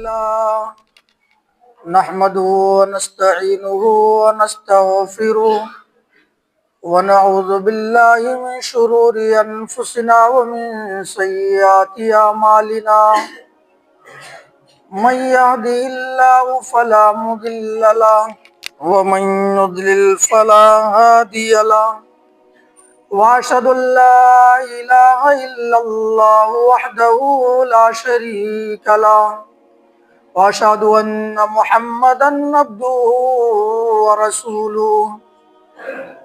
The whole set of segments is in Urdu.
لله نحمده ونستعينه ونستغفره ونعوذ بالله من شرور أنفسنا ومن سيئات أعمالنا من يهده الله فلا مضل له ومن يضلل فلا هادي له وأشهد أن لا إله إلا الله وحده لا شريك له وأشهد أن محمدا عبده ورسوله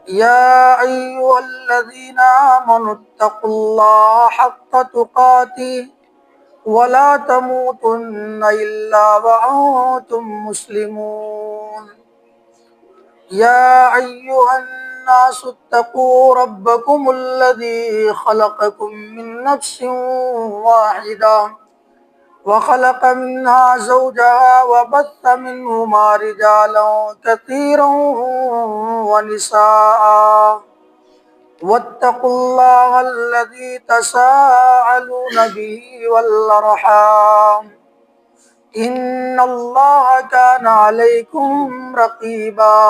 يا أيها الذين آمنوا اتقوا الله حق تقاته ولا تموتن إلا وأنتم مسلمون يا أيها الناس اتقوا ربكم الذي خلقكم من نفس واحدة وخلق منها زوجها وبث منهما رجالا كثيرا ونساء واتقوا الله الذي تساءلون به والأرحام إن الله كان عليكم رقيبا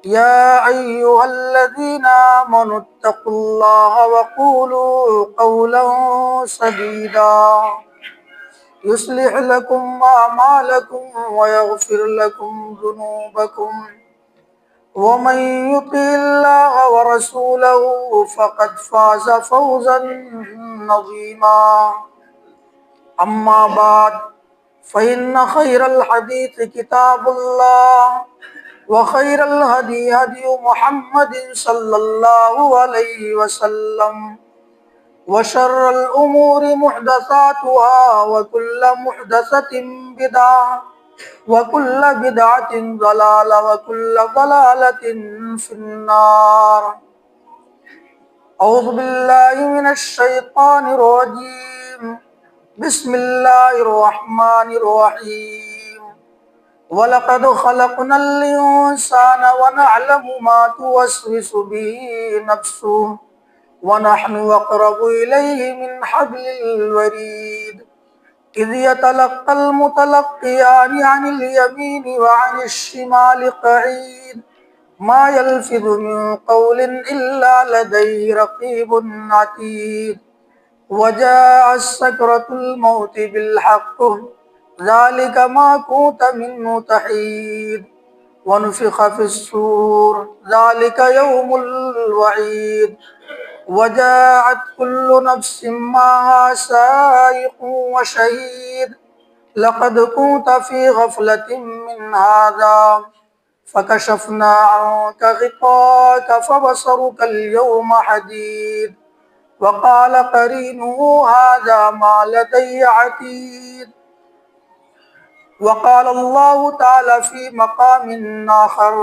يا أيها الذين آمنوا اتقوا الله وقولوا قولا سديدا يصلح لكم أعمالكم ويغفر لكم ذنوبكم ومن يطع الله ورسوله فقد فاز فوزا عظيما أما بعد فإن خير الحديث كتاب الله وخير الهدي هدي محمد صلى الله عليه وسلم وشر الأمور محدثاتها وكل محدثة بدعة وكل بدعة ضلالة وكل ضلالة في النار أعوذ بالله من الشيطان الرجيم بسم الله الرحمن الرحيم وَلَقَدْ خَلَقْنَا الْإِنسَانَ وَنَعْلَمُ مَا تُوَسْوِسُ بِهِ نَفْسُهُ وَنَحْنُ أَقْرَبُ إِلَيْهِ مِنْ حَبْلِ الْوَرِيدِ إِذْ يَتَلَقَّى الْمُتَلَقِّيَانِ عَنِ الْيَمِينِ وَعَنِ الشِّمَالِ قَعِيدٌ مَا يَلْفِظُ مِنْ قَوْلٍ إِلَّا لَدَيْهِ رَقِيبٌ عَتِيدٌ وَجَاءَتْ سَكْرَةُ الْمَوْتِ بِالْحَقِّ ذَلِكَ مَا كُنتَ مِنْهُ تَحِيدُ وَنُفِخَ فِي الصُّورِ ذَلِكَ يَوْمُ الْوَعِيدِ وَجَاءَتْ كُلُّ نَفْسٍ مَعَهَا سَائِقٌ وَشَهِيدٌ لَقَدْ كُنتَ فِي غَفْلَةٍ مِّنْ هَذَا فَكَشَفْنَا عَنْكَ غِطَاءَكَ فَبَصَرُكَ الْيَوْمَ حَدِيدٌ وَقَالَ قَرِينُهُ هَذَا مَا لَدَيَّ عَتِيدٌ وقال الله تعالى في مقام آخر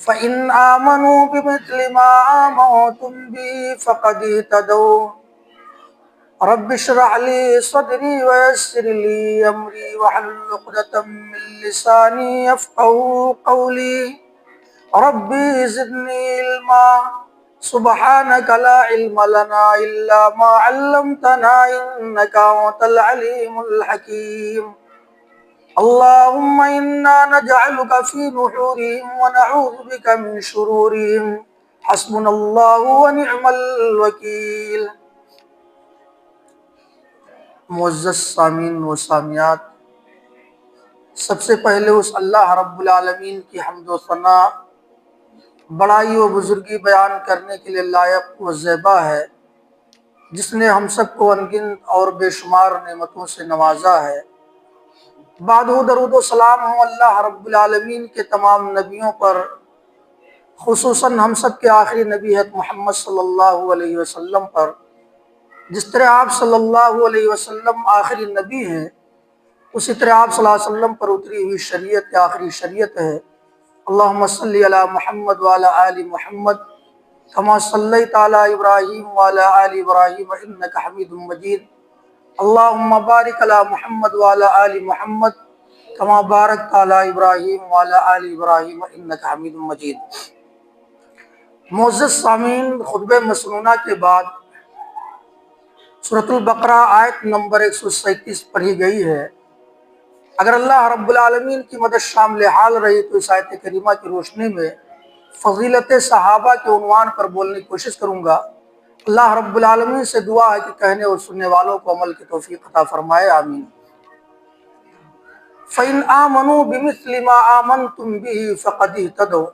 فإن آمنوا بمثل ما آمنتم به فقد اهتدوا رب اشرح لي صدري ويسر لي أمري واحلل عقدة من لساني يفقهوا قولي ربي زدني علما سبحانك لا علم لنا إلا ما علمتنا إنك أنت العليم الحكيم اللهم إنا نجعلك في نحورهم ونعوذ بك من شرورهم حسبنا الله ونعم الوکیل۔ معزز سامعین و سامعات، سب سے پہلے اس اللہ رب العالمین کی حمد و ثنا بڑائی و بزرگی بیان کرنے کے لیے لائق و زیبا ہے، جس نے ہم سب کو انگنت اور بے شمار نعمتوں سے نوازا ہے۔ بعد درود و سلام ہوں اللہ رب العالمین کے تمام نبیوں پر، خصوصاً ہم سب کے آخری نبی ہے محمد صلی اللہ علیہ وسلم پر۔ جس طرح آپ صلی اللہ علیہ وسلم آخری نبی ہیں، اسی طرح آپ صلی اللہ علیہ وسلم پر اتری ہوئی شریعت آخری شریعت ہے۔ اللہم صلی علی محمد وعلی آل محمد کما صلیت علی ابراہیم وعلی آل ابراہیم انک حمید مجید۔ اللہم بارک علی محمد وعلی آل محمد کما بارکت علی ابراہیم وعلی آل ابراہیم انک حمید مجید۔ معزز سامعین، خطبہ مسنونہ کے بعد سورۃ البقرہ آیت نمبر 137 پڑھی گئی ہے۔ اگر اللہ رب العالمین کی مدد شامل حال رہی تو اس آیت کریمہ کی روشنی میں فضیلت صحابہ کے عنوان پر بولنے کی کوشش کروں گا۔ اللہ رب العالمین سے دعا ہے کہ کہنے اور سننے والوں کو عمل کی توفیق عطا فرمائے، آمین۔ فَإِنْ آمَنُوا بِمِثْلِ مَا آمَنْتُمْ بِهِ فَقَدِ اهْتَدَوْا۔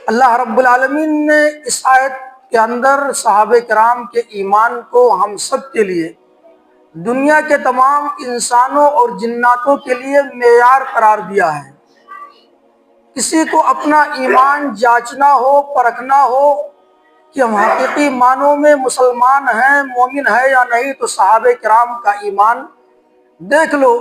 اللہ رب العالمین نے اس آیت کے اندر صحابہ کرام کے ایمان کو ہم سب کے لیے، دنیا کے تمام انسانوں اور جناتوں کے لیے معیار قرار دیا ہے۔ کسی کو اپنا ایمان جانچنا ہو، پرکھنا ہو کہ ہم حقیقی معنوں میں مسلمان ہیں، مومن ہے یا نہیں، تو صحابہ کرام کا ایمان دیکھ لو۔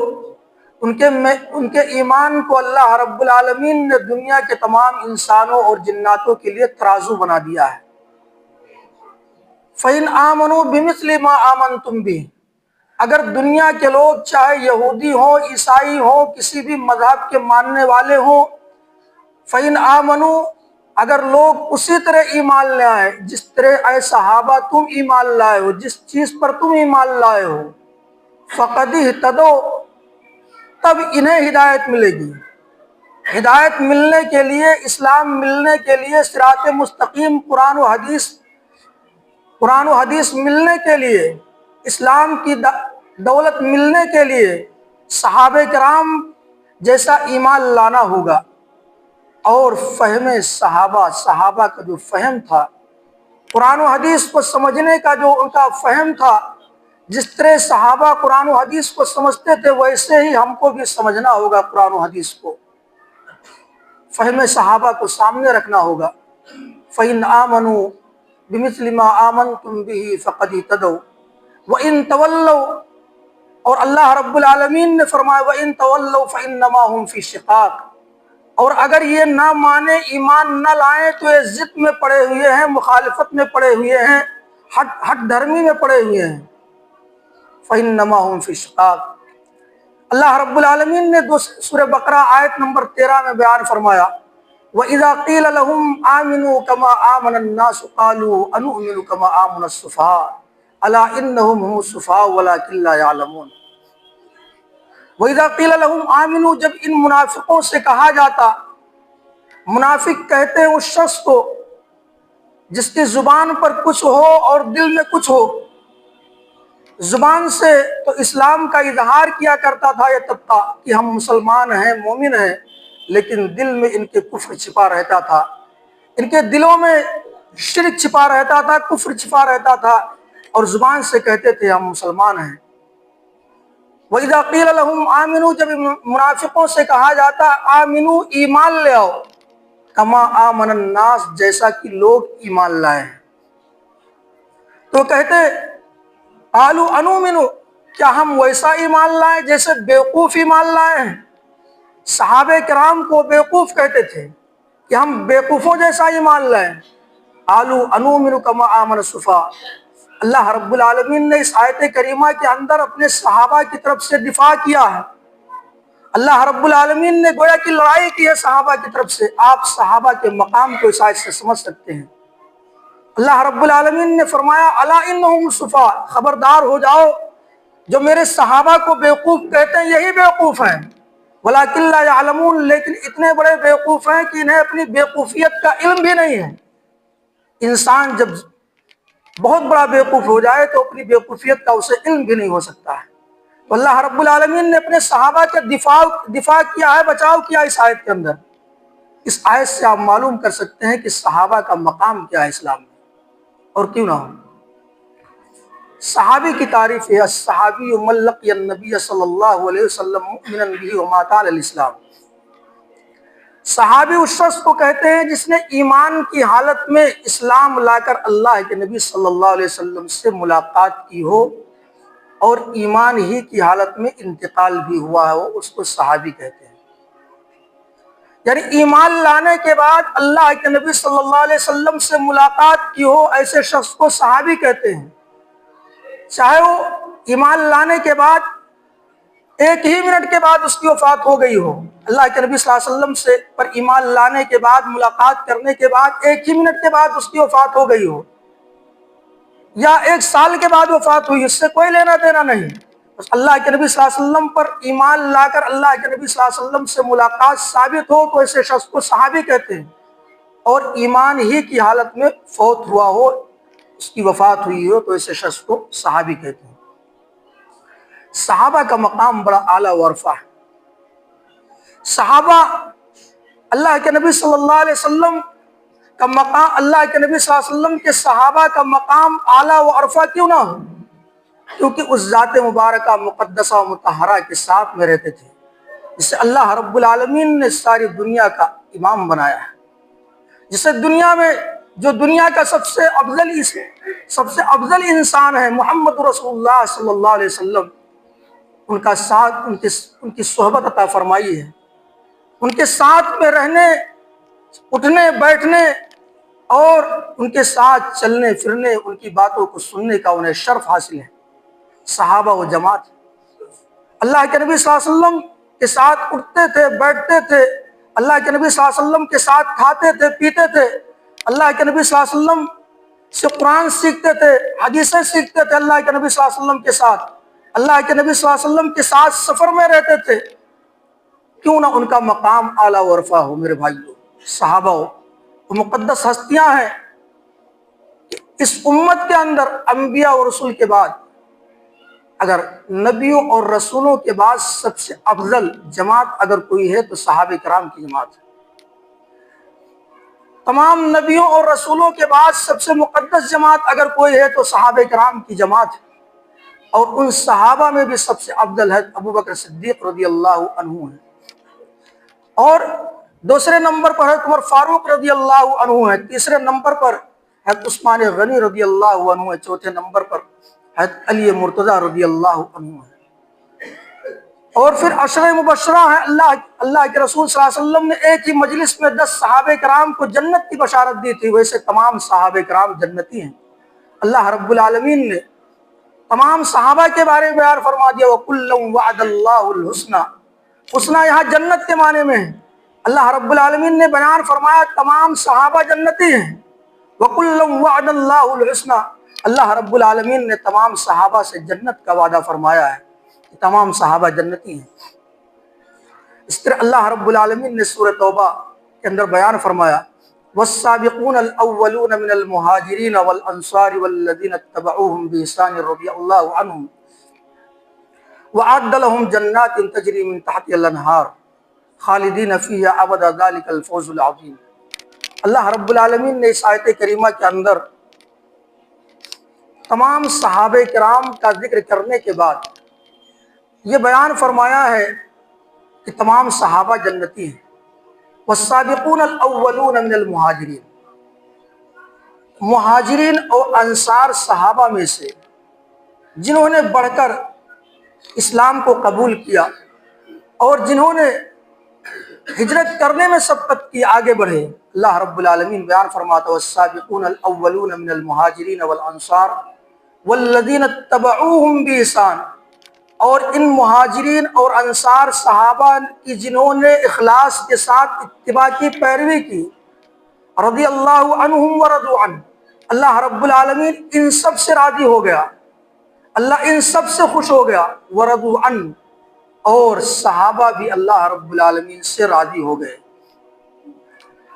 ان کے ایمان کو اللہ رب العالمین نے دنیا کے تمام انسانوں اور جناتوں کے لیے ترازو بنا دیا ہے۔ فَإِنْ آمَنُوا بِمِثْلِ مَا آمَنْتُمْ بِهِ، اگر دنیا کے لوگ چاہے یہودی ہوں، عیسائی ہوں، کسی بھی مذہب کے ماننے والے ہوں، فَإِنْ آمَنُوا، اگر لوگ اسی طرح ایمان لے آئے جس طرح اے صحابہ تم ایمان لائے ہو، جس چیز پر تم ایمان لائے ہو، فَقَدِ اهْتَدَوْا، تب انہیں ہدایت ملے گی۔ ہدایت ملنے کے لیے، اسلام ملنے کے لیے، صراط مستقیم قرآن و حدیث ملنے کے لیے، اسلام کی دولت ملنے کے لیے صحابہ کرام جیسا ایمان لانا ہوگا۔ اور فہم صحابہ کا جو فہم تھا، قرآن و حدیث کو سمجھنے کا جو ان کا فہم تھا، جس طرح صحابہ قرآن و حدیث کو سمجھتے تھے ویسے ہی ہم کو بھی سمجھنا ہوگا قرآن و حدیث کو، فہم صحابہ کو سامنے رکھنا ہوگا۔ فَإِنْ آمَنُوا بِمِثْلِ مَا آمَنْتُمْ بِهِ فَقَدِ اهْتَدَوْا وَإِنْ تَوَلَّوْا، اور اللہ رب العالمین نے فرمایا وَإِنْ تَوَلَّوْا فَإِنَّمَا هُمْ فِي شِقَاقٍ، اور اگر یہ نہ مانے، ایمان نہ لائیں تو یہ ضد میں پڑے ہوئے ہیں، مخالفت میں پڑے ہوئے ہیں، ہٹ دھرمی میں پڑے ہوئے ہیں۔ فَإِنَّمَا هُمْ فِي شِقَاقٍ، اللہ رب العالمین نے سورہ بقرہ آیت نمبر 13 میں بیان فرمایا وَإِذَا قِيلَ لَهُمْ آمِنُوا كَمَا آمَنَ النَّاسُ قَالُوا أَنُؤْمِنُ كَمَا آمَنَ السُّفَهَاءُ أَلَا إِنَّهُمْ هُمُ السُّفَهَاءُ وَلَكِنْ لَا يَعْلَمُونَ۔ وَإِذَا قِيلَ لَهُمْ آمِنُوا، جب ان منافقوں سے کہا جاتا، منافق کہتے ہیں اس شخص کو جس کی زبان پر کچھ ہو اور دل میں کچھ ہو۔ زبان سے تو اسلام کا اظہار کیا کرتا تھا یہ طبقہ کہ ہم مسلمان ہیں، مومن ہیں، لیکن دل میں ان کے کفر چھپا رہتا تھا، ان کے دلوں میں شرک چھپا رہتا تھا، کفر چھپا رہتا تھا، اور زبان سے کہتے تھے ہم مسلمان ہیں۔ وَإِذَا قِيلَ لَهُمْ آمِنُوا، جب منافقوں سے کہا جاتا آمنو، ایمان لے آؤ، کما آمن الناس، جیسا کہ لوگ ایمان لائے ہیں، تو کہتے قالوا انؤمن، کیا ہم ویسا ایمان لائیں جیسے بیوقوف ایمان لائے ہیں؟ صحابہ کرام کو بیوقوف کہتے تھے کہ ہم بیوقوفوں جیسا ایمان لائیں۔ قالوا انؤمن کما آمن السفہاء، اللہ رب العالمین نے اس آیت کریمہ کے اندر اپنے صحابہ کی طرف سے دفاع کیا ہے۔ اللہ رب العالمین نے گویا کہ لڑائی کی ہے صحابہ کی طرف سے۔ آپ صحابہ کے مقام کو اس آیت سے سمجھ سکتے ہیں۔ اللہ رب العالمین نے فرمایا الا انہم صفا، خبردار ہو جاؤ، جو میرے صحابہ کو بیوقوف کہتے ہیں یہی بیوقوف ہیں، ولکن لا یعلمون، لیکن اتنے بڑے بیوقوف ہیں کہ انہیں اپنی بیوقوفیت کا علم بھی نہیں ہے۔ انسان جب بہت بڑا بیوقوف ہو جائے تو اپنی بیوقوفیت کا اسے علم بھی نہیں ہو سکتا ہے۔ تو اللہ رب العالمین نے اپنے صحابہ کا دفاع کیا ہے، بچاؤ کیا اس آیت کے اندر۔ اس آیت سے آپ معلوم کر سکتے ہیں کہ صحابہ کا مقام کیا ہے اسلام میں، اور کیوں نہ ہو۔ صحابی کی تعریف ہے الصحابی من لقی النبی صلی اللہ علیہ وسلم مؤمنا به ومات علی الاسلام۔ صحابی اس شخص کو کہتے ہیں جس نے ایمان کی حالت میں اسلام لا کر اللہ کے نبی صلی اللہ علیہ وسلم سے ملاقات کی ہو اور ایمان ہی کی حالت میں انتقال بھی ہوا ہو، اس کو صحابی کہتے ہیں۔ یعنی ایمان لانے کے بعد اللہ کے نبی صلی اللہ علیہ وسلم سے ملاقات کی ہو، ایسے شخص کو صحابی کہتے ہیں، چاہے وہ ایمان لانے کے بعد ایک ہی منٹ کے بعد اس کی وفات ہو گئی ہو۔ اللہ کے نبی صلی اللہ علیہ وسلم سے پر ایمان لانے کے بعد، ملاقات کرنے کے بعد ایک ہی منٹ کے بعد اس کی وفات ہو گئی ہو، یا 1 سال کے بعد وفات ہوئی، اس سے کوئی لینا دینا نہیں۔ بس اللہ کے نبی صلی اللہ علیہ وسلم پر ایمان لا کر اللہ کے نبی صلی اللہ علیہ وسلم سے ملاقات ثابت ہو تو ایسے شخص کو صحابی کہتے ہیں، اور ایمان ہی کی حالت میں فوت ہوا ہو، اس کی وفات ہوئی ہو، تو ایسے شخص کو صحابی کہتے ہیں۔ صحابہ کا مقام بڑا اعلیٰ و عرفہ ہے۔ صحابہ اللہ کے نبی صلی اللہ علیہ وسلم کا مقام، اللہ کے نبی صلی اللہ علیہ وسلم کے صحابہ کا مقام اعلیٰ و عرفہ کیوں نہ ہو؟ کیونکہ اس ذات مبارکہ مقدسہ و مطہرہ کے ساتھ میں رہتے تھے، جسے اللہ رب العالمین نے ساری دنیا کا امام بنایا ہے، جسے دنیا میں جو دنیا کا سب سے افضل انسان ہے محمد رسول اللہ صلی اللہ علیہ وسلم، ان کا ساتھ، ان کی صحبت عطا فرمائی ہے، ان کے ساتھ میں رہنے، اٹھنے بیٹھنے اور ان کے ساتھ چلنے پھرنے، ان کی باتوں کو سننے کا انہیں شرف حاصل ہے۔ صحابہ و جماعت اللہ کے نبی صلی اللہ علیہ وسلم کے ساتھ اٹھتے تھے، بیٹھتے تھے، اللہ کے نبی صلی اللہ علیہ وسلم کے ساتھ کھاتے تھے، پیتے تھے، اللہ کے نبی صلی اللہ علیہ وسلم سے قرآن سیکھتے تھے، حدیثیں سیکھتے تھے، اللہ کے نبی صلی اللہ علیہ وسلم کے ساتھ، اللہ کے نبی صلی اللہ علیہ وسلم کے ساتھ سفر میں رہتے تھے۔ کیوں نہ ان کا مقام اعلیٰ و عرفہ ہو میرے بھائیو۔ صحابہ وہ مقدس ہستیاں ہیں کہ اس امت کے اندر انبیاء اور رسول کے بعد، اگر نبیوں اور رسولوں کے بعد سب سے افضل جماعت اگر کوئی ہے تو صحابہ کرام کی جماعت ہے۔ تمام نبیوں اور رسولوں کے بعد سب سے مقدس جماعت اگر کوئی ہے تو صحابہ کرام کی جماعت ہے، اور ان صحابہ میں بھی سب سے افضل ہے ابو بکر صدیق رضی اللہ عنہ ہے، اور دوسرے نمبر پر حضرت عمر فاروق رضی اللہ عنہ ہے، تیسرے نمبر پر حضرت عثمان غنی رضی اللہ عنہ ہے، چوتھے نمبر پر حضرت علی مرتضیٰ رضی اللہ عنہ ہے۔ اور پھر عشرہ مبشرہ ہیں، اللہ کے رسول صلی اللہ علیہ وسلم نے ایک ہی مجلس میں 10 صحابہ کرام کو جنت کی بشارت دی تھی، ویسے تمام صحابہ کرام جنتی ہیں۔ اللہ رب العالمین نے تمام صحابہ کے بارے میں بیان فرما دیا، وَكُلًّا وَعَدَ اللَّهُ الْحُسْنَى، حسنہ یہاں جنت کے معنی میں ہے۔ اللہ رب العالمین نے بیان فرمایا تمام صحابہ جنتی ہیں، وَكُلًّا وَعَدَ اللَّهُ الْحُسْنَى، اللہ رب العالمین نے تمام صحابہ سے جنت کا وعدہ فرمایا ہے کہ تمام صحابہ جنتی ہیں۔ اس طرح اللہ رب العالمین نے سورہ توبہ کے اندر بیان فرمایا، والسابقون الاولون من المہاجرین والانصار والذین اتبعوهم بإحسان رضی اللہ عنہم وأعد لهم جنات تجری من تحتها الانہار خالدین فیہا ابدا ذلک الفوز العظیم۔ اللہ رب العالمین نے اس آیت کریمہ کے اندر تمام صحابہ کرام کا ذکر کرنے کے بعد یہ بیان فرمایا ہے کہ تمام صحابہ جنتی ہیں۔ والسابقون الاولون من المہاجرین، مہاجرین اور انصار صحابہ میں سے جنہوں نے بڑھ کر اسلام کو قبول کیا اور جنہوں نے ہجرت کرنے میں سبقت کی، آگے بڑھے، اللہ رب العالمین بیان فرماتا ہے والسابقون الاولون من المہاجرین والانصار والذین اتبعوهم بإحسان، اور ان مہاجرین اور انصار صحابہ کی جنہوں نے اخلاص کے ساتھ اتباع کی، پیروی کی، رضی اللہ عنہم ورضوا عنہ، اللہ رب العالمین ان سب سے راضی ہو گیا، اللہ ان سب سے خوش ہو گیا، ورضوا عنہ، اور صحابہ بھی اللہ رب العالمین سے راضی ہو گئے۔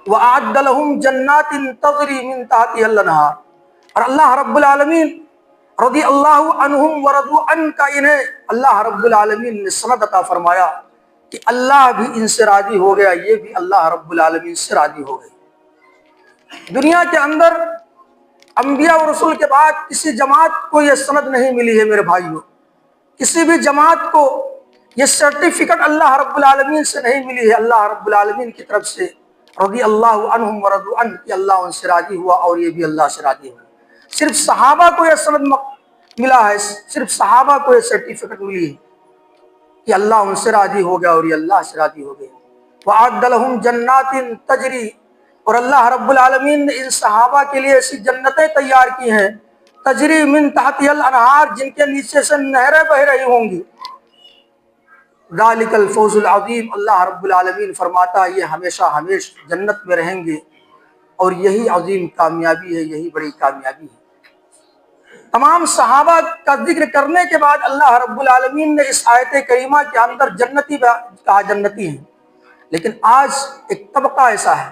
وَأَعَدَّ لَهُمْ جَنَّاتٍ تَجْرِي مِن تَحْتِهَا الْأَنْهَارُ، اور اللہ رب العالمین رضی اللہ عنہم ورضوا عنہ کا انہیں اللہ رب العالمین نے سند عطا فرمایا کہ اللہ بھی ان سے راضی ہو گیا، یہ بھی اللہ رب العالمین سے راضی ہو گئے۔ دنیا کے اندر انبیاء و رسول کے بعد کسی جماعت کو یہ سند نہیں ملی ہے میرے بھائیوں، کسی بھی جماعت کو یہ سرٹیفکیٹ اللہ رب العالمین سے نہیں ملی ہے، اللہ رب العالمین کی طرف سے رضی اللہ عنہم ورضوا عنہ کہ اللہ ان سے راضی ہوا اور یہ بھی اللہ سے راضی ہوا۔ صرف صحابہ کو یہ سند ملا ہے، صرف صحابہ کو یہ سرٹیفکیٹ ملی ہے کہ اللہ ان سے راضی ہو گیا اور یہ اللہ سے راضی ہو گئے۔ وَأَعَدَّ لَهُمْ جَنَّاتٍ تَجْرِي، اور اللہ رب العالمین نے ان صحابہ کے لیے ایسی جنتیں تیار کی ہیں، تجری من تحتها الانہار، جن کے نیچے سے نہریں بہ رہی ہوں گی، ذالک الفوز العظیم، اللہ رب العالمین فرماتا ہے یہ ہمیشہ ہمیشہ جنت میں رہیں گے، اور یہی عظیم کامیابی ہے، یہی بڑی کامیابی ہے۔ تمام صحابہ کا ذکر کرنے کے بعد اللہ رب العالمین نے اس آیت کریمہ کے اندر جنتی کہا، جنتی ہیں۔ لیکن آج ایک طبقہ ایسا ہے،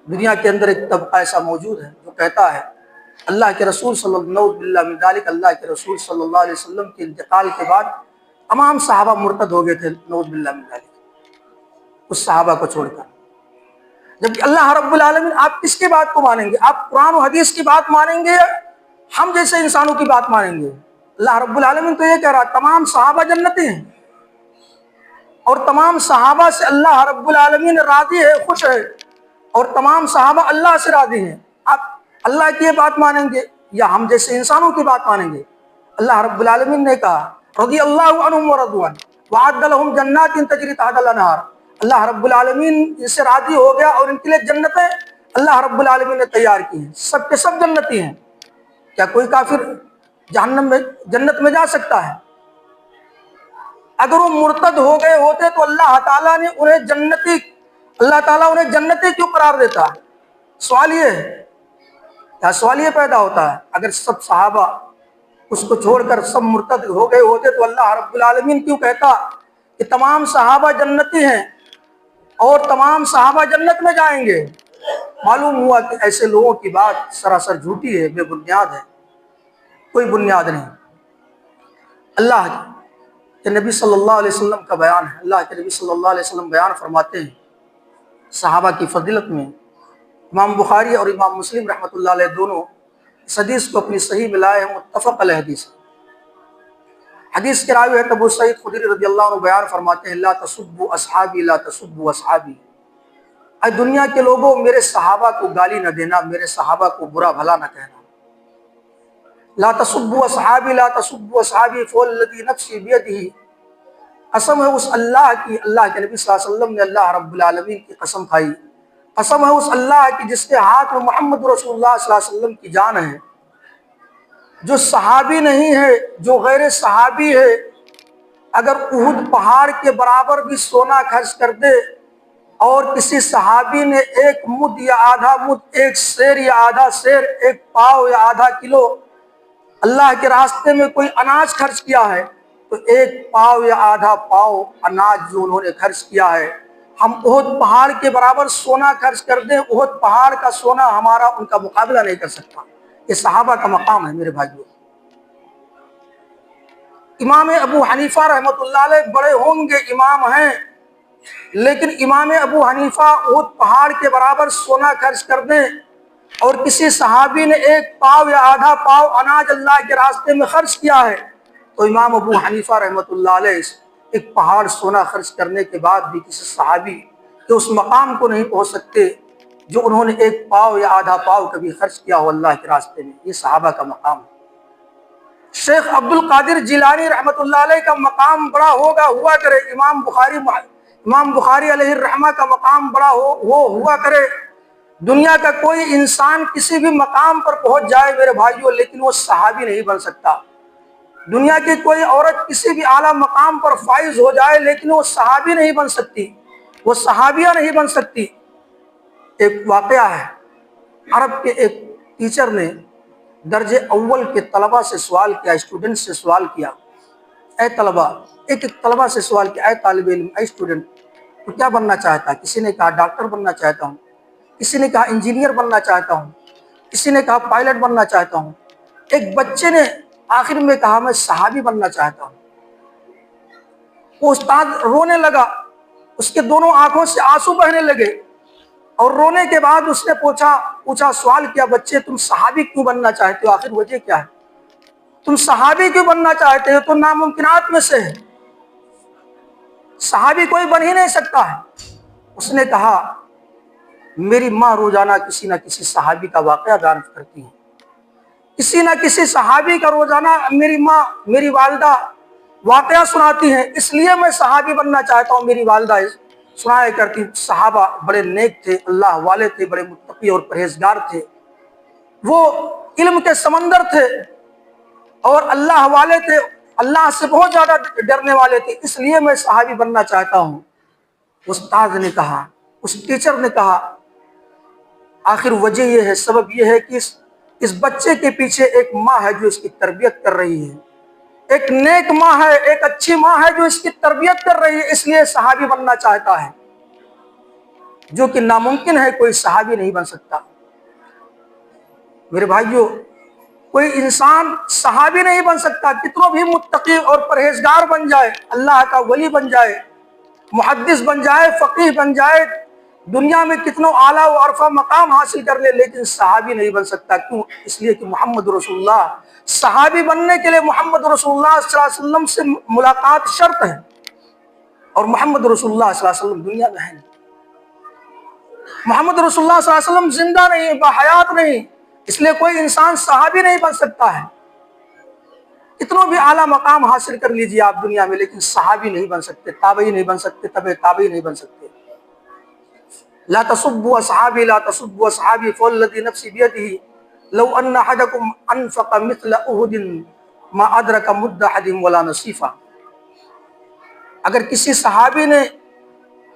دنیا کے اندر ایک طبقہ ایسا موجود ہے جو کہتا ہے اللہ کے رسول صلی اللہ علیہ وسلم کے انتقال کے بعد تمام صحابہ مرتد ہو گئے تھے، نعوذ باللہ من ذالک، اس صحابہ کو چھوڑ کر۔ جبکہ اللہ رب العالمین، آپ کس کی بات کو مانیں گے؟ آپ قرآن و حدیث کی بات مانیں گے، ہم جیسے انسانوں کی بات مانیں گے؟ اللہ رب العالمین تو یہ کہہ رہا ہے تمام صحابہ جنتی ہیں، اور تمام صحابہ سے اللہ رب العالمین راضی ہے، خوش ہے، اور تمام صحابہ اللہ سے راضی ہیں۔ آپ اللہ کی یہ بات مانیں گے یا ہم جیسے انسانوں کی بات مانیں گے؟ اللہ رب العالمین نے کہا رضی اللہ عنہم ورضوا عنہ وعد لهم جنات تجری تحت الانہار، اللہ رب العالمین ان سے راضی ہو گیا اور ان کے لیے جنتیں اللہ رب العالمین نے تیار کی ہیں، سب کے سب جنتی ہیں۔ کیا کوئی کافر جہنم میں جنت میں جا سکتا ہے؟ اگر وہ مرتد ہو گئے ہوتے تو اللہ تعالیٰ نے انہیں جنتی، اللہ تعالیٰ انہیں جنتی کیوں قرار دیتا ہے؟ سوال یہ ہے، کیا سوال یہ پیدا ہوتا ہے اگر سب صحابہ اس کو چھوڑ کر سب مرتد ہو گئے ہوتے تو اللہ رب العالمین کیوں کہتا کہ تمام صحابہ جنتی ہیں اور تمام صحابہ جنت میں جائیں گے؟ معلوم ہوا کہ ایسے لوگوں کی بات سراسر جھوٹی ہے، بے بنیاد ہے، کوئی بنیاد نہیں۔ اللہ کے نبی صلی اللہ علیہ وسلم کا بیان ہے، اللہ کے نبی صلی اللہ علیہ وسلم بیان فرماتے ہیں صحابہ کی فضیلت میں۔ امام بخاری اور امام مسلم رحمۃ اللہ علیہ دونوں اس حدیث کو اپنی صحیح میں لائے ہیں، متفق علیہ حدیث۔ حدیث کے راوی ہے ابو سعید خدری رضی اللہ عنہ بیان فرماتے ہیں لا تسبوا اصحابی لا تسبوا اصحابی، اے دنیا کے لوگوں میرے صحابہ کو گالی نہ دینا، میرے صحابہ کو برا بھلا نہ کہنا۔ لا تسبوا اصحابی لا تسبوا اصحابی فوالذی نفسی بیدہ، قسم ہے اس اللہ کی، اللہ کے نبی صلی اللہ علیہ وسلم نے اللہ رب العالمین کی قسم کھائی، قسم ہے اس اللہ کی جس کے ہاتھ میں محمد رسول اللہ صلی اللہ علیہ وسلم کی جان ہے، جو صحابی نہیں ہے، جو غیر صحابی ہے، اگر احد پہاڑ کے برابر بھی سونا خرچ کر دے اور کسی صحابی نے ایک مد یا آدھا مد، ایک سیر یا آدھا سیر، ایک پاؤ یا آدھا کلو اللہ کے راستے میں کوئی اناج خرچ کیا ہے تو ایک پاؤ یا آدھا پاؤ اناج جو انہوں نے خرچ کیا ہے، ہم احد پہاڑ کے برابر سونا خرچ کر دیں، احد پہاڑ کا سونا ہمارا ان کا مقابلہ نہیں کر سکتا۔ یہ صحابہ کا مقام ہے میرے بھائیوں۔ امام ابو حنیفہ رحمۃ اللہ علیہ بڑے ہوں گے، امام ہیں، لیکن امام ابو حنیفہ احد پہاڑ کے برابر سونا خرچ کر دیں اور کسی صحابی نے ایک پاؤ یا آدھا پاؤ اناج اللہ کے راستے میں خرچ کیا ہے تو امام ابو حنیفہ رحمۃ اللہ علیہ ایک پہاڑ سونا خرچ کرنے کے بعد بھی کسی صحابی کے اس مقام کو نہیں پہنچ سکتے جو انہوں نے ایک پاؤ یا آدھا پاؤ کبھی خرچ کیا ہو اللہ کے راستے میں۔ یہ صحابہ کا مقام ہے۔ شیخ عبد القادر جیلانی رحمۃ اللہ علیہ کا مقام بڑا ہوا کرے، امام بخاری علیہ الرحمہ کا مقام بڑا ہوا کرے۔ دنیا کا کوئی انسان کسی بھی مقام پر پہنچ جائے میرے بھائیوں، لیکن وہ صحابی نہیں بن سکتا۔ دنیا کی کوئی عورت کسی بھی اعلیٰ مقام پر فائز ہو جائے لیکن وہ صحابی نہیں بن سکتی، وہ صحابیہ نہیں بن سکتی۔ ایک واقعہ ہے، عرب کے ایک ٹیچر نے درجے اول کے طلبہ سے سوال کیا، اسٹوڈنٹ سے سوال کیا، اے طلبہ، ایک طلبہ سے سوال کیا، اے طالب علم، اے اسٹوڈنٹ، تو کیا بننا چاہتا ہے؟ کسی نے کہا ڈاکٹر بننا چاہتا ہوں، کسی نے کہا انجینئر بننا چاہتا ہوں، کسی نے کہا پائلٹ بننا چاہتا ہوں۔ ایک بچے نے آخر میں کہا میں صحابی بننا چاہتا ہوں۔ وہ استاد رونے لگا، اس کے دونوں آنکھوں سے آنسو بہنے لگے، اور رونے کے بعد اس نے پوچھا سوال کیا، بچے تم صحابی کیوں بننا چاہتے ہو؟ آخر وجہ کیا ہے؟ تم صحابی کیوں بننا چاہتے ہو؟ تو ناممکنات میں سے ہے، صحابی کوئی بن ہی نہیں سکتا ہے۔ اس نے کہا میری ماں روزانہ کسی نہ کسی صحابی کا واقعہ بیان کرتی ہے، کسی نہ کسی صحابی کا روزانہ میری ماں، میری والدہ واقعہ سناتی ہیں، اس لیے میں صحابی بننا چاہتا ہوں۔ میری والدہ سنایا کرتی، صحابہ بڑے نیک تھے، اللہ والے تھے، بڑے متقی اور پرہیزگار تھے، وہ علم کے سمندر تھے اور اللہ والے تھے، اللہ سے بہت زیادہ ڈرنے والے تھے، اس لیے میں صحابی بننا چاہتا ہوں۔ استاد نے کہا، اس ٹیچر نے کہا آخر وجہ یہ ہے، سبب یہ ہے کہ اس بچے کے پیچھے ایک ماں ہے جو اس کی تربیت کر رہی ہے، ایک نیک ماں ہے، ایک اچھی ماں ہے جو اس کی تربیت کر رہی ہے، اس لیے صحابی بننا چاہتا ہے، جو کہ ناممکن ہے، کوئی صحابی نہیں بن سکتا۔ میرے بھائیوں، کوئی انسان صحابی نہیں بن سکتا، کتنا بھی متقی اور پرہیزگار بن جائے، اللہ کا ولی بن جائے، محدث بن جائے، فقیہ بن جائے، دنیا میں کتنا اعلیٰ و عرفہ مقام حاصل کر لے، لیکن صحابی نہیں بن سکتا۔ کیوں؟ اس لیے کہ محمد رسول اللہ، صحابی بننے کے لیے محمد رسول اللہ صلی اللہ علیہ وسلم سے ملاقات شرط ہے، اور محمد رسول اللہ صلی اللہ علیہ وسلم دنیا میں ہے نہیں۔ محمد رسول اللہ صلی اللہ علیہ وسلم زندہ نہیں، باحیات نہیں، اس لیے کوئی انسان صحابی نہیں بن سکتا ہے۔ کتنا بھی اعلیٰ مقام حاصل کر لیجیے آپ دنیا میں، لیکن صحابی نہیں بن سکتے، تابعی نہیں بن سکتے، تبع تابعی نہیں بن سکتے۔ لا تسبوا اصحابی لا تسبوا اصحابی فوالذی نفسی بیدہ لو ان احدکم انفق مثل احد ما ادرک مد احدہم ولا نصیفہ۔ اگر کسی صحابی نے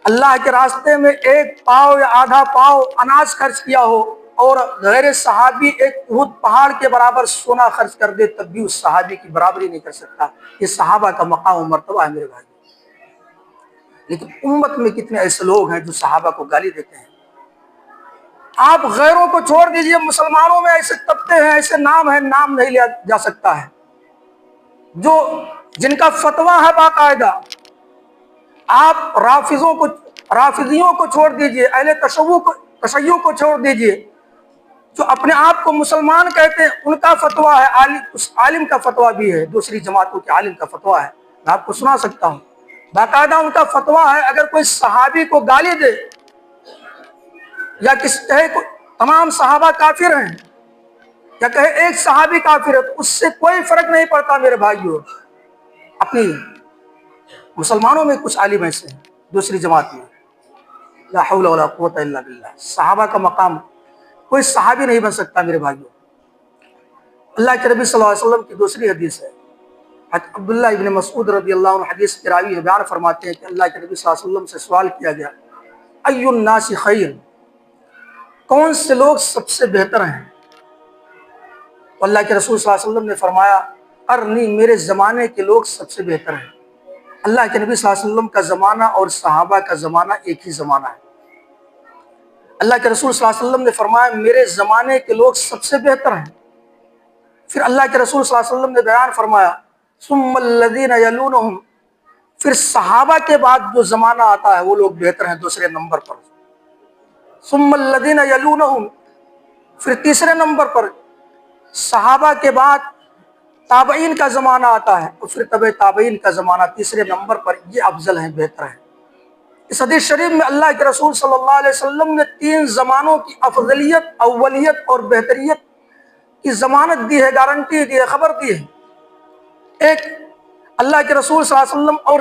اللہ کے راستے میں ایک پاؤ یا آدھا پاؤ اناج خرچ کیا ہو، اور غیر صحابی ایک احد پہاڑ کے برابر سونا خرچ کر دے، تب بھی اس صحابی کی برابری نہیں کر سکتا۔ یہ صحابہ کا مقام و مرتبہ ہے میرے بھائی۔ لیکن امت میں کتنے ایسے لوگ ہیں جو صحابہ کو گالی دیتے ہیں۔ آپ غیروں کو چھوڑ دیجئے، مسلمانوں میں ایسے طبقے ہیں، ایسے نام ہیں، نام نہیں لیا جا سکتا ہے، جو جن کا فتویٰ ہے باقاعدہ۔ آپ رافضیوں کو چھوڑ دیجئے، اہل تشیع کو چھوڑ دیجئے، جو اپنے آپ کو مسلمان کہتے ہیں، ان کا فتویٰ ہے، اس عالم کا فتویٰ بھی ہے، دوسری جماعتوں کے عالم کا فتویٰ ہے، میں آپ کو سنا سکتا ہوں، باقاعدہ ان کا فتویٰ ہے۔ اگر کوئی صحابی کو گالی دے یا کہے تمام صحابہ کافر ہیں، یا کہے ایک صحابی کافر ہے، تو اس سے کوئی فرق نہیں پڑتا میرے بھائیوں۔ اپنی مسلمانوں میں کچھ عالم ایسے ہیں، دوسری جماعت میں، لا حول ولا قوت الا باللہ، صحابہ کا مقام کوئی صحابی نہیں بن سکتا میرے بھائیوں۔ اللہ کے نبی صلی اللہ علیہ وسلم کی دوسری حدیث ہے، عبداللہ ابن مسعود رضی اللہ عنہ حدیث کے راوی بیان فرماتے ہیں کہ اللہ کے نبی صلی اللہ علیہ وسلم سے سوال کیا گیا، ای الناس خیر، کون سے لوگ سب سے بہتر ہیں؟ تو اللہ کے رسول صلی اللہ علیہ وسلم نے فرمایا، قرنی، میرے زمانے کے لوگ سب سے بہتر ہیں۔ اللہ کے نبی صلی اللہ علیہ وسلم کا زمانہ اور صحابہ کا زمانہ ایک ہی زمانہ ہے۔ اللہ کے رسول صلی اللہ علیہ وسلم نے فرمایا میرے زمانے کے لوگ سب سے بہتر ہیں۔ پھر اللہ کے رسول صلی اللہ علیہ وسلم نے بیان فرمایا، ثم الذین یلونہم، پھر صحابہ کے بعد جو زمانہ آتا ہے وہ لوگ بہتر ہیں دوسرے نمبر پر۔ ثم الذین یلونہم، پھر تیسرے نمبر پر صحابہ کے بعد تابعین کا زمانہ آتا ہے، اور پھر تبع تابعین کا زمانہ تیسرے نمبر پر، یہ افضل ہیں، بہتر ہیں۔ اس حدیث شریف میں اللہ کے رسول صلی اللہ علیہ وسلم نے تین زمانوں کی افضلیت، اولیت اور بہتریت کی ضمانت دی ہے، گارنٹی دی ہے، خبر دی ہے۔ ایک، اللہ کے رسول صلی اللہ علیہ وسلم اور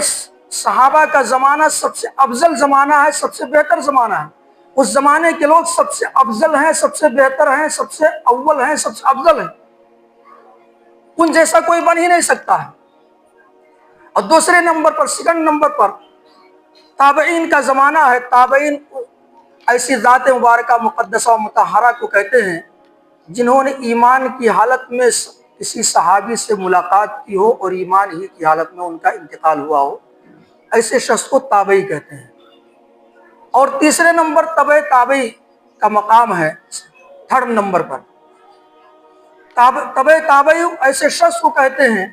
صحابہ کا زمانہ سب سے افضل زمانہ ہے، سب سے بہتر زمانہ ہے۔ اس زمانے کے لوگ سب سے افضل ہیں، سب سے بہتر ہیں، سب سے اول ہیں، سب سے افضل ہیں، ان جیسا کوئی بن ہی نہیں سکتا ہے۔ اور دوسرے نمبر پر، سیکنڈ نمبر پر تابعین کا زمانہ ہے۔ تابعین ایسی ذات مبارکہ مقدسہ و مطہرہ کو کہتے ہیں جنہوں نے ایمان کی حالت میں کسی صحابی سے ملاقات کی ہو اور ایمان ہی کی حالت میں ان کا انتقال ہوا ہو، ایسے شخص کو تابعی کہتے ہیں۔ اور تیسرے نمبر تبع تابعی کا مقام ہے، تھرڈ نمبر پر۔ تبع تابعی ایسے شخص کو کہتے ہیں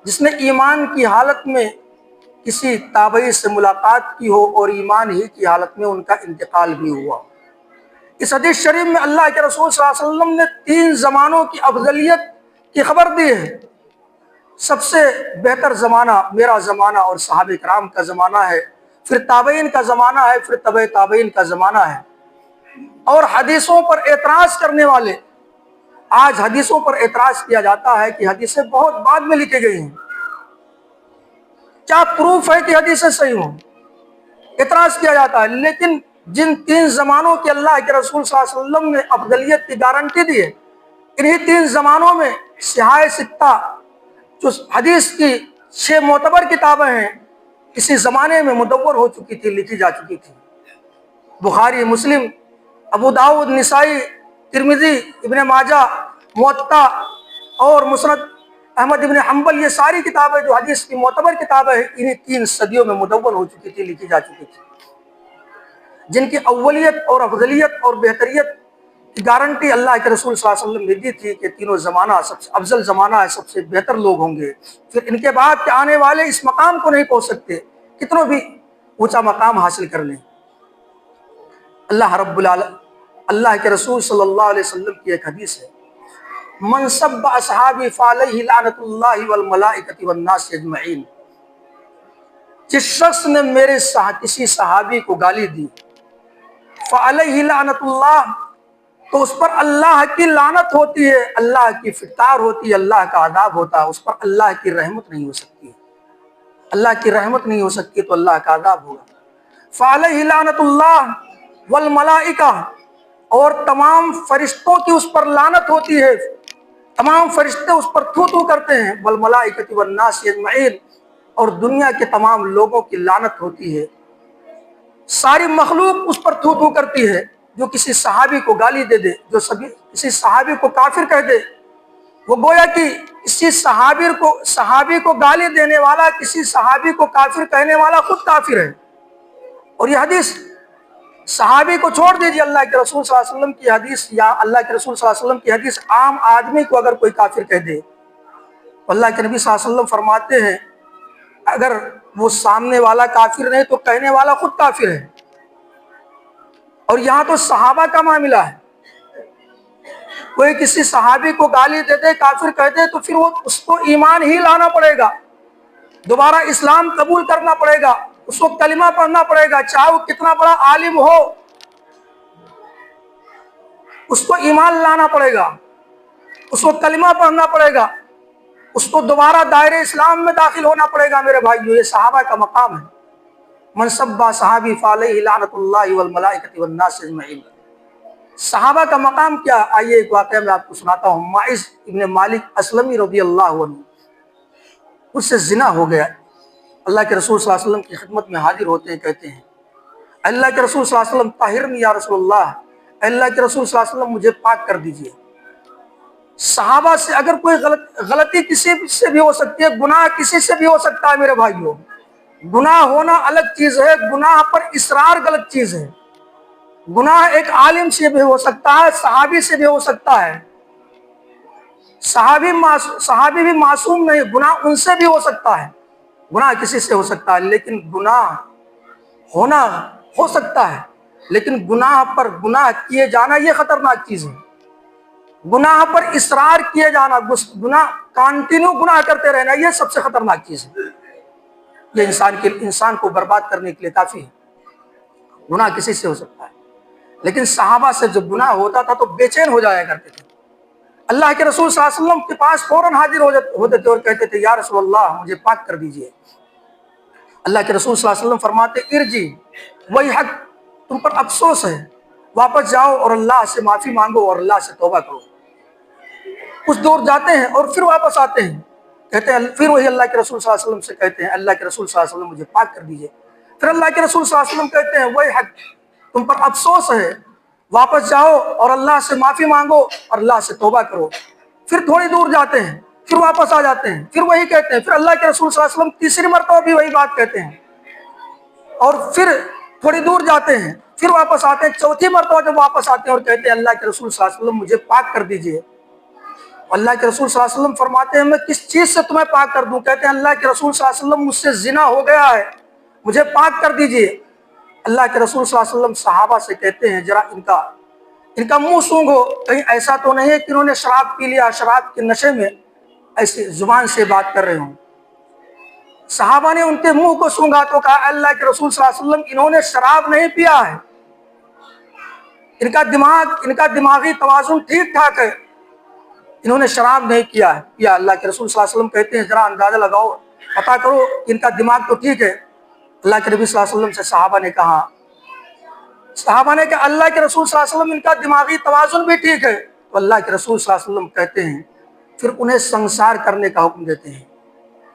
جس نے ایمان کی حالت میں کسی تابعی سے ملاقات کی ہو اور ایمان ہی کی حالت میں ان کا انتقال بھی ہوا۔ اس حدیث شریف میں اللہ کے رسول صلی اللہ علیہ وسلم نے تین زمانوں کی افضلیت کی خبر دی ہے۔ سب سے بہتر زمانہ میرا زمانہ اور صحابہ کرام کا زمانہ ہے، پھر تابعین کا زمانہ ہے، پھر تبع تابعین کا زمانہ ہے۔ اور حدیثوں پر اعتراض کرنے والے، آج حدیثوں پر اعتراض کیا جاتا ہے کہ حدیثیں بہت بعد میں لکھی گئی ہیں، کیا پروف ہے کہ حدیثیں صحیح ہوں؟ اعتراض کیا جاتا ہے۔ لیکن جن تین زمانوں کے اللہ کے رسول صلی اللہ علیہ وسلم نے افضلیت کی گارنٹی دی ہے، انہی تین زمانوں میں صحاح ستہ جو حدیث کی 6 معتبر کتابیں ہیں، اسی زمانے میں مدور ہو چکی تھی، لکھی جا چکی تھی۔ بخاری، مسلم، ابو داؤد، نسائی، ترمذی، ابن ماجہ موطا اور مسند احمد ابن حنبل، یہ ساری کتابیں جو حدیث کی معتبر کتابیں ہیں، انہیں 3 صدیوں میں مدون ہو چکی تھی، لکھی جا چکی تھی، جن کی اولیت اور افضلیت اور بہتریت کی گارنٹی اللہ کے رسول صلی اللہ علیہ وسلم نے دی تھی کہ تینوں زمانہ سب سے افضل زمانہ ہے، سب سے بہتر لوگ ہوں گے، پھر ان کے بعد کے آنے والے اس مقام کو نہیں پہنچ سکتے، کتنوں بھی اونچا مقام حاصل کر لیں۔ اللہ کے رسول صلی اللہ علیہ وسلم کی ایک حدیث ہے، من سب اصحابی فعلیہ لعنت اللہ والملائکۃ والناس اجمعین، جس شخص نے میرے کسی صحابی کو گالی دی، فعلیہ لعنت اللہ، تو اس پر اللہ کی لعنت ہوتی ہے، اللہ کی فٹکار ہوتی ہے، اللہ کا عذاب ہوتا ہے، اس پر اللہ کی رحمت نہیں ہو سکتی، اللہ کی رحمت نہیں ہو سکتی تو اللہ کا عذاب ہوگا۔ فعلیہ لعنت اللہ والملائکہ، اور تمام فرشتوں کی اس پر لعنت ہوتی ہے، تمام فرشتے اس پر تھو تھو کرتے ہیں، والملائکۃ والناس اجمعین، اور دنیا کے تمام لوگوں کی لعنت ہوتی ہے، ساری مخلوق اس پر تھو تھو کرتی ہے۔ جو کسی صحابی کو گالی دے دے، جو کسی صحابی کو کافر کہہ دے، وہ گویا کہ کسی صحابی کو گالی دینے والا، کسی صحابی کو کافر کہنے والا خود کافر ہے۔ اور یہ حدیث صحابی کو چھوڑ دیجیے، اللہ کے رسول صلی اللہ علیہ وسلم کی حدیث، یا اللہ کے رسول صلی اللہ علیہ وسلم کی حدیث عام آدمی کو اگر کوئی کافر کہہ دے، اللہ کے نبی صلی اللہ علیہ وسلم فرماتے ہیں اگر وہ سامنے والا کافر نہیں تو کہنے والا خود کافر ہے۔ اور یہاں تو صحابہ کا معاملہ ہے، کوئی کسی صحابی کو گالی دے دے، کافر کہہ دے، تو پھر وہ اس کو ایمان ہی لانا پڑے گا، دوبارہ اسلام قبول کرنا پڑے گا، اس کو کلمہ پڑھنا پڑے گا، چاہے وہ کتنا بڑا عالم ہو، اس کو ایمان لانا پڑے گا، اس کو کلمہ پڑھنا پڑے گا، اس کو دوبارہ دائرہ اسلام میں داخل ہونا پڑے گا۔ میرے بھائیو، یہ صحابہ کا مقام ہے، من سب صحابی فعلیہ لعنت اللہ والملائکۃ والناس اجمعین۔ صحابہ کا مقام کیا؟ آئیے ایک واقعہ میں آپ کو سناتا ہوں۔ معاذ ابن مالک اسلمی رضی اللہ عنہ، اس سے زنا ہو گیا، اللہ کے رسول صلی اللہ علیہ وسلم کی خدمت میں حاضر ہوتے ہیں، کہتے ہیں اللہ کے رسول صلی اللہ علیہ وسلم طاہرنی یا رسول اللہ، اللہ کے رسول صلی اللہ علیہ وسلم مجھے پاک کر دیجئے۔ صحابہ سے اگر کوئی غلطی کسی سے بھی ہو سکتی ہے، گناہ کسی سے بھی ہو سکتا ہے میرے بھائیوں، گناہ ہونا الگ چیز ہے، گناہ پر اصرار غلط چیز ہے۔ گناہ ایک عالم سے بھی ہو سکتا ہے، صحابی سے بھی ہو سکتا ہے، صحابی بھی معصوم نہیں، گناہ ان سے بھی ہو سکتا ہے، گناہ کسی سے ہو سکتا ہے، لیکن گناہ ہونا ہو سکتا ہے، لیکن گناہ پر گناہ کیے جانا یہ خطرناک چیز ہے۔ گناہ پر اصرار کیے جانا، گناہ کانٹینیو گناہ کرتے رہنا، یہ سب سے خطرناک چیز ہے، یہ انسان کو برباد کرنے کے لیے کافی ہے۔ گناہ کسی سے ہو سکتا ہے، لیکن صحابہ سے جب گناہ ہوتا تھا تو بے چین ہو جایا کرتے تھے، اللہ کے رسول صلی اللہ علیہ وسلم کے پاس فوراً حاضر ہوتے تھے اور کہتے تھے یا رسول اللہ مجھے پاک کر دیجئے۔ اللہ کے رسول صلی اللہ علیہ وسلم فرماتے ارجی وہی حق، تم پر افسوس ہے، واپس جاؤ اور اللہ سے معافی مانگو اور اللہ سے توبہ کرو۔ کچھ دور جاتے ہیں اور پھر واپس آتے ہیں، کہتے ہیں پھر وہی اللہ کے رسول صلی اللہ علیہ وسلم سے کہتے ہیں اللہ کے رسول صلی اللہ علیہ وسلم مجھے پاک کر دیجئے۔ پھر اللہ کے رسول صلی اللہ علیہ وسلم کہتے ہیں وہی حق، تم پر افسوس ہے، واپس جاؤ اور اللہ سے معافی مانگو اور اللہ سے توبہ کرو۔ پھر تھوڑی دور جاتے ہیں، پھر واپس آ جاتے ہیں، پھر وہی کہتے ہیں، پھر اللہ کے رسول صلی اللہ علیہ وسلم تیسری مرتبہ بھی وہی بات کہتے ہیں، اور پھر تھوڑی دور جاتے ہیں، پھر واپس آتے ہیں، چوتھی مرتبہ جب واپس آتے ہیں اور کہتے ہیں اللہ کے رسول صلی اللہ علیہ وسلم مجھے پاک کر دیجئے۔ اللہ کے رسول صلی اللہ علیہ وسلم فرماتے ہیں میں کس چیز سے تمہیں پاک کر دوں؟ کہتے ہیں اللہ کے رسول صلی اللہ علیہ وسلم مجھ سے زنا ہو گیا ہے، مجھے پاک کر دیجئے۔ اللہ کے رسول صلی اللہ علیہ وسلم صحابہ سے کہتے ہیں ذرا ان کا منہ سونگھو، کہیں ایسا تو نہیں ہے کہ انہوں نے شراب پی لیا، شراب کے نشے میں ایسی زبان سے بات کر رہے ہوں۔ صحابہ نے ان کے منہ کو سونگھا تو کہا اللہ کے رسول صلی اللہ علیہ وسلم انہوں نے شراب نہیں پیا ہے، ان کا دماغی توازن ٹھیک ٹھاک ہے، انہوں نے شراب نہیں کیا ہے۔ اللہ کے رسول صلی اللہ علیہ وسلم کہتے ہیں ذرا اندازہ لگاؤ، پتا کرو ان کا دماغ تو ٹھیک ہے۔ اللہ کے نبی صلی اللہ علیہ وسلم سے صحابہ نے کہا اللہ کے رسول صلی اللہ علیہ وسلم ان کا دماغی توازن بھی ٹھیک ہے۔ تو اللہ کے رسول صلی اللہ علیہ وسلم کہتے ہیں پھر انہیں سنسار کرنے کا حکم دیتے ہیں۔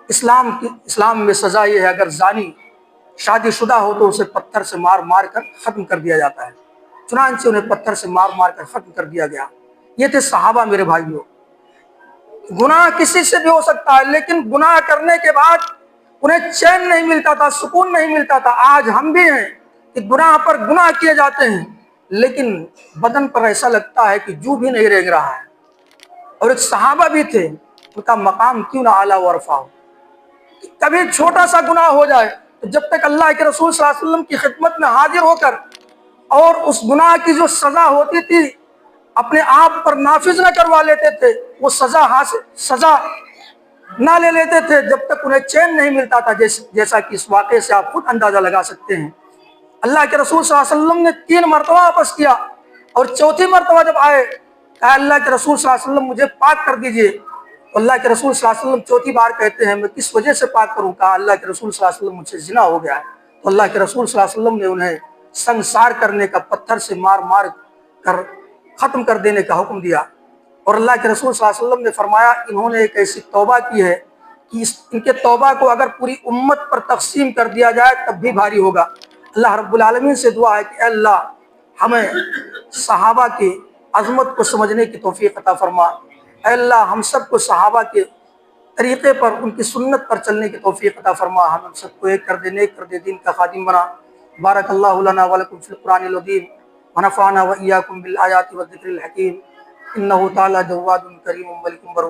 اسلام میں سزا یہ ہے اگر زانی شادی شدہ ہو تو اسے پتھر سے مار مار کر ختم کر دیا جاتا ہے، چنانچہ انہیں پتھر سے مار مار کر ختم کر دیا گیا۔ یہ تھے صحابہ میرے بھائیوں۔ گناہ کسی سے بھی ہو سکتا ہے، لیکن گناہ کرنے کے بعد انہیں چین نہیں ملتا تھا، سکون نہیں ملتا تھا۔ آج ہم بھی ہیں کہ گناہ پر گناہ کیے جاتے ہیں، لیکن بدن پر ایسا لگتا ہے کہ جو بھی نہیں رنگ رہا ہے۔ اور ایک صحابہ بھی تھے، ان کا مقام کیوں نہ اعلیٰ و رفیع ہو۔ کبھی چھوٹا سا گناہ ہو جائے تو جب تک اللہ کے رسول صلی اللہ علیہ وسلم کی خدمت میں حاضر ہو کر اور اس گناہ کی جو سزا ہوتی تھی اپنے آپ پر نافذ نہ کروا لیتے تھے، وہ سزا نہ لے لیتے تھے، جب تک انہیں چین نہیں ملتا تھا، جیسا کہ اس واقعے سے آپ خود اندازہ لگا سکتے ہیں۔ اللہ کے رسول صلی اللہ علیہ وسلم نے 3 مرتبہ واپس کیا، اور چوتھی مرتبہ جب آئے کہا اللہ کے رسول صلی اللہ علیہ وسلم مجھے پاک کر دیجئے، تو اللہ کے رسول صلی اللہ علیہ وسلم چوتھی بار کہتے ہیں میں کس وجہ سے پاک کروں؟ کہا اللہ کے رسول صلی اللہ علیہ وسلم مجھ سے زنا ہو گیا ہے۔ تو اللہ کے رسول صلی اللہ علیہ وسلم نے انہیں سنسار کرنے کا، پتھر سے مار مار کر ختم کر دینے کا حکم دیا۔ اور اللہ کے رسول صلی اللہ علیہ وسلم نے فرمایا انہوں نے ایک ایسی توبہ کی ہے کہ ان کے توبہ کو اگر پوری امت پر تقسیم کر دیا جائے تب بھی بھاری ہوگا۔ اللہ رب العالمین سے دعا ہے کہ اے اللہ ہمیں صحابہ کی عظمت کو سمجھنے کی توفیق عطا فرما۔ اے اللہ ہم سب کو صحابہ کے طریقے پر، ان کی سنت پر چلنے کی توفیق عطا فرما۔ ہم سب کو ایک کر دے، نیک کر دے، دین کا خادم بنا۔ بارک اللہ لنا ولکم فی القرآن العظیم ونفعنا وإیاکم بالآیات والذکر الحکیم، انہ تعالی جواد کریم ملک برو۔